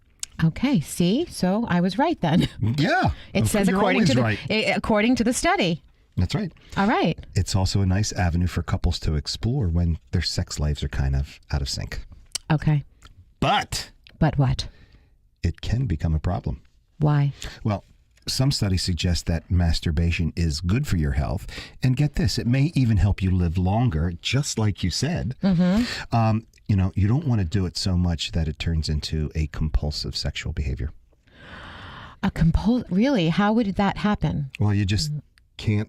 Okay, see? So I was right then. Yeah. It says according to the study. That's right. All right. It's also a nice avenue for couples to explore when their sex lives are kind of out of sync. Okay. But what? It can become a problem. Why? Well, some studies suggest that masturbation is good for your health. And get this, it may even help you live longer, just like you said. Mm-hmm. You don't want to do it so much that it turns into a compulsive sexual behavior. Really? How would that happen? Well, you just can't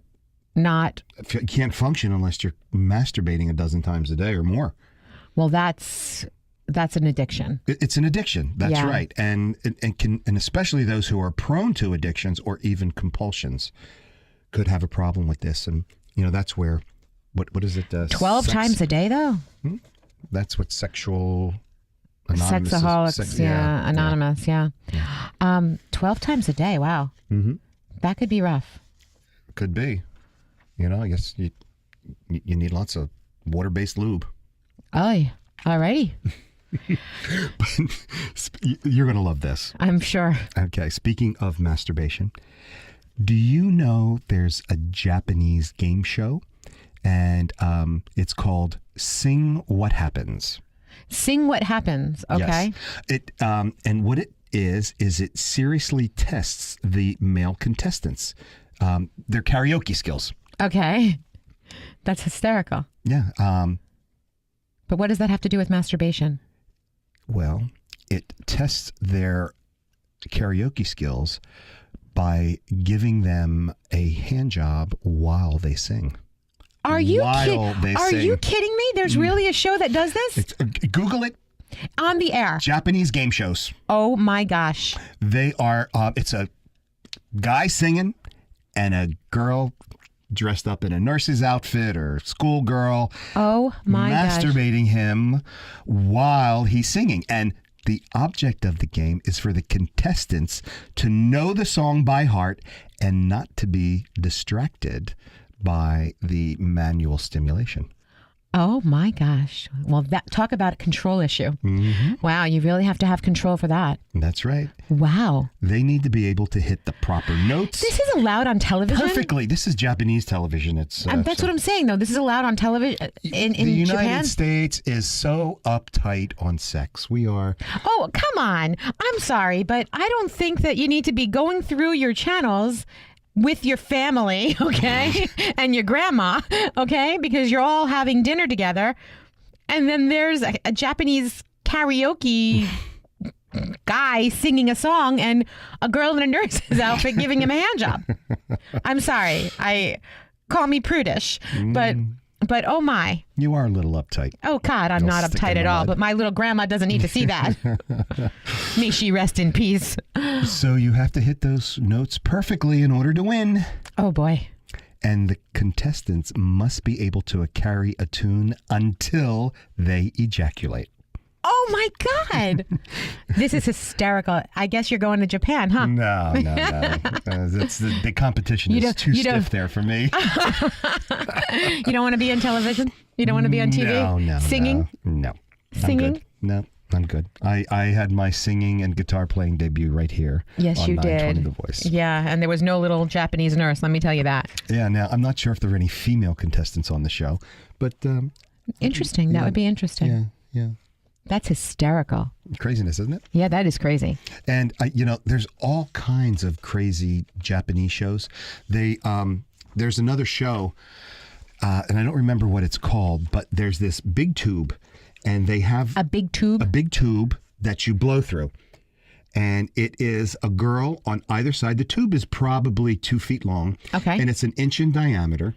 function unless you're masturbating a dozen times a day or more. Well, that's an addiction. It's an addiction. That's right. And especially those who are prone to addictions or even compulsions could have a problem with this. And, that's where, what is it? 12 times a day, though? That's what Sexual Anonymous Sexaholics, Anonymous, yeah. 12 times a day, wow. Mm-hmm. That could be rough. Could be. I guess you need lots of water-based lube. Oh, alrighty. You're going to love this. I'm sure. Okay, speaking of masturbation, do you know there's a Japanese game show, and it's called Sing What Happens? Sing What Happens. Okay. Yes. And what it is it seriously tests the male contestants, their karaoke skills. Okay. That's hysterical. Yeah. But what does that have to do with masturbation? Well, it tests their karaoke skills by giving them a hand job while they sing. Are you sing. kidding me? There's really a show that does this? Google it. On the air. Japanese game shows. Oh my gosh. They are, it's a guy singing and a girl dressed up in a nurse's outfit or schoolgirl. Oh my gosh. Masturbating him while he's singing. And the object of the game is for the contestants to know the song by heart and not to be distracted by the manual stimulation. Oh my gosh. Well, talk about a control issue. Mm-hmm. Wow, you really have to have control for that. That's right. Wow. They need to be able to hit the proper notes. This is allowed on television? Perfectly. This is Japanese television. It's that's what I'm saying, though. This is allowed on television in the United Japan? States is so uptight on sex. We are. Oh, come on. I'm sorry, but I don't think that you need to be going through your channels with your family, okay, and your grandma, okay, because you're all having dinner together, and then there's a Japanese karaoke guy singing a song and a girl in a nurse's outfit giving him a hand job. I'm sorry, call me prudish, but oh my. You are a little uptight. Oh God, I'm not uptight at all, but my little grandma doesn't need to see that. May she rest in peace. So you have to hit those notes perfectly in order to win. Oh boy. And the contestants must be able to carry a tune until they ejaculate. Oh my God. This is hysterical. I guess you're going to Japan, huh? No. That's the competition is too stiff there for me. You don't want to be on television? You don't want to be on TV? No. Singing? No. Singing? I'm good. No, I'm good. I had my singing and guitar playing debut right here. Yes, on you 920 did. The Voice. Yeah, and there was no little Japanese nurse, let me tell you that. Yeah, now I'm not sure if there are any female contestants on the show, but... interesting. That would be interesting. Yeah. That's hysterical. Craziness, isn't it? Yeah, that is crazy. And, there's all kinds of crazy Japanese shows. There's another show, and I don't remember what it's called, but there's this big tube, and they have... A big tube? A big tube that you blow through. And it is a girl on either side. The tube is probably 2 feet long. Okay. And it's an inch in diameter.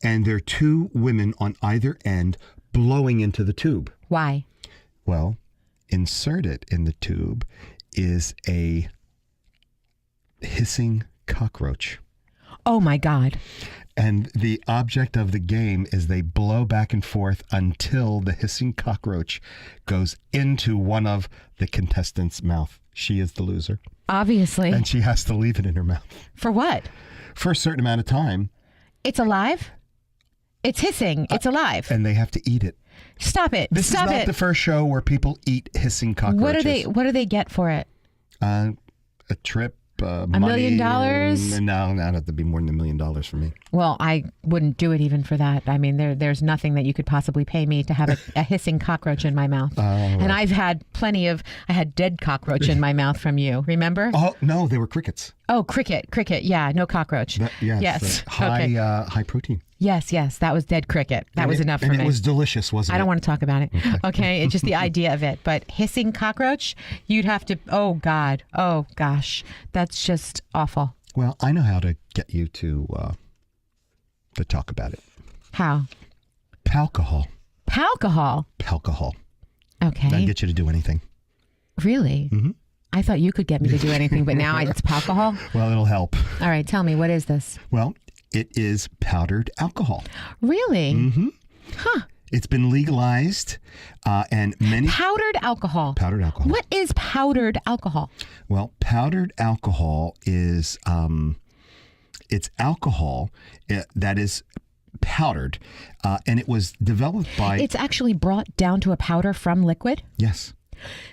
And there are 2 women on either end blowing into the tube. Why? Well, inserted in the tube is a hissing cockroach. Oh my God. And the object of the game is they blow back and forth until the hissing cockroach goes into one of the contestants' mouth. She is the loser. Obviously. And she has to leave it in her mouth. For what? For a certain amount of time. It's alive? It's hissing. It's alive. And they have to eat it. Stop it. This Stop is not it. the first show where people eat hissing cockroaches. What do they get for it? A trip. $1 million? No, that'd have to be more than $1 million for me. Well, I wouldn't do it even for that. I mean, there's nothing that you could possibly pay me to have a hissing cockroach in my mouth. And I've had I had dead cockroach in my mouth from you. Remember? Oh, no, they were crickets. Oh, cricket. Yeah, no cockroach. Yes. High protein. Yes, that was dead cricket. That was enough for me. And it was delicious, wasn't it? I don't want to talk about it. Okay, it's just the idea of it. But hissing cockroach, you'd have to, oh God, oh gosh, that's just awful. Well, I know how to get you to talk about it. How? Palcohol. Palcohol? Palcohol. Okay. That'll get you to do anything. Really? Mm-hmm. I thought you could get me to do anything, but now it's palcohol? Well, it'll help. All right, tell me, what is this? Well, it is powdered alcohol. Really? Mm-hmm. Huh. It's been legalized, and many... Powdered alcohol. Powdered alcohol. What is powdered alcohol? Well, powdered alcohol is... it's alcohol that is powdered, and it was developed by. It's actually brought down to a powder from liquid. Yes.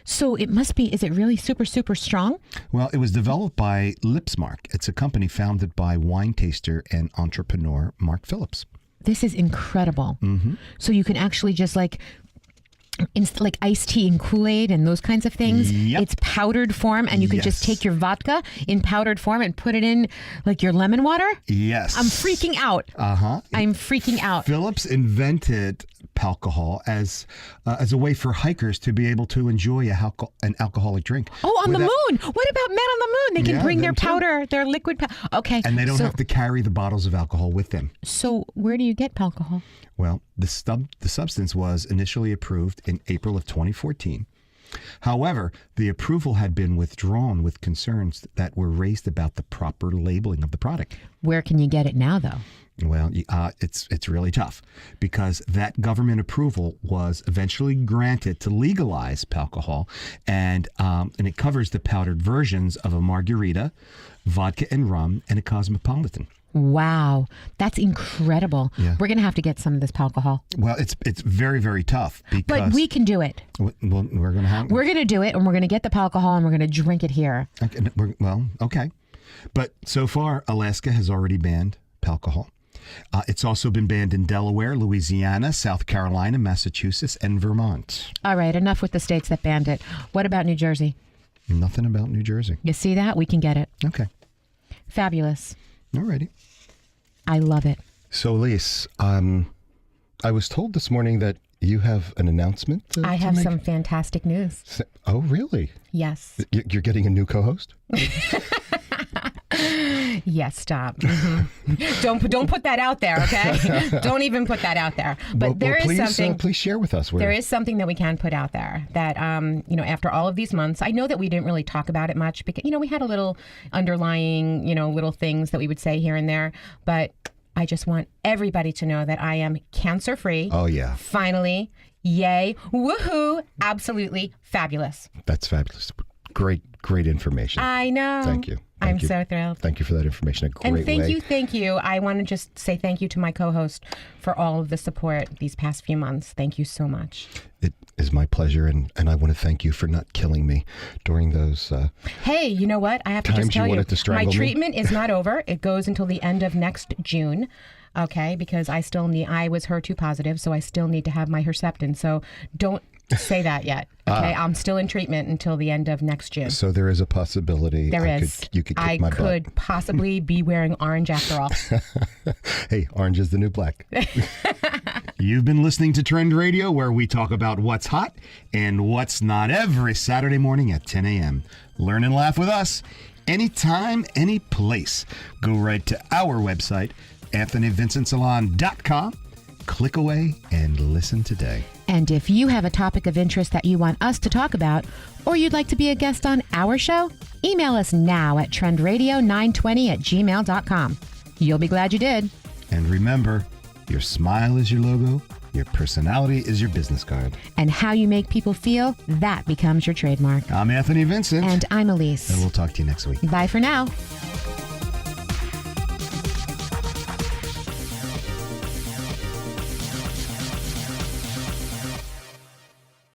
So it must be, is it really super, super strong? Well, it was developed by Lipsmark. It's a company founded by wine taster and entrepreneur Mark Phillips. This is incredible. Mm-hmm. So you can actually just like iced tea and Kool-Aid and those kinds of things. Yep. It's powdered form, and you can just Yes. take your vodka in powdered form and put it in like your lemon water. Yes. I'm freaking out. Uh-huh. I'm freaking out. Phillips invented alcohol as a way for hikers to be able to enjoy an alcoholic drink. Oh, on the without- moon. What about men on the moon? They can Yeah, bring their them too. powder, their liquid powder. Okay. And they don't so, have to carry the bottles of alcohol with them. So where do you get alcohol? Well, the substance was initially approved in April of 2014. However, the approval had been withdrawn with concerns that were raised about the proper labeling of the product. Where can you get it now, though? Well, it's really tough because that government approval was eventually granted to legalize alcohol, and it covers the powdered versions of a margarita, vodka and rum, and a cosmopolitan. Wow, that's incredible. Yeah. We're gonna have to get some of this alcohol, Well, it's very, very tough because but we can do it. Well, we're gonna have We're gonna do it, and we're gonna get the alcohol, and we're gonna drink it here. Okay, but so far Alaska has already banned alcohol. It's also been banned in Delaware, Louisiana, South Carolina, Massachusetts, and Vermont. All right, enough with the states that banned it. What about New Jersey? Nothing about New Jersey. You see that? We can get it. Okay, Fabulous. alrighty. I love it. So, Lise, I was told this morning that you have an announcement. I to have make. some fantastic news. Oh, really? Yes. You're getting a new co-host? Yes, stop. Don't put that out there, okay? Don't even put that out there. But there is please, something. please share with us. There is something that we can put out there that, after all of these months, I know that we didn't really talk about it much because, we had a little underlying, little things that we would say here and there. But I just want everybody to know that I am cancer-free. Oh, yeah. Finally. Yay. Woohoo. Absolutely fabulous. That's fabulous. Great information. I know. Thank you. I'm Thank you. so thrilled. Thank you for that information. A great And way. thank you. I want to just say thank you to my co-host for all of the support these past few months. Thank you so much. It is my pleasure, and I want to thank you for not killing me during those. Hey, you know what? I have to Times just tell you you, wanted to strangle my me? treatment is not over. It goes until the end of next June. Okay, because I was HER2 positive, so I still need to have my Herceptin. So don't say that yet. Okay, I'm still in treatment until the end of next June. So there is a possibility you could kick my could butt. possibly be wearing orange after all. Hey, orange is the new black. You've been listening to Trend Radio, where we talk about what's hot and what's not every Saturday morning at 10 a.m. Learn and laugh with us anytime, any place. Go right to our website, AnthonyVincentSalon.com. Click away and listen today. And if you have a topic of interest that you want us to talk about, or you'd like to be a guest on our show, email us now at trendradio920@gmail.com. You'll be glad you did. And remember, your smile is your logo, your personality is your business card. And how you make people feel, that becomes your trademark. I'm Anthony Vincent. And I'm Elise. And we'll talk to you next week. Bye for now.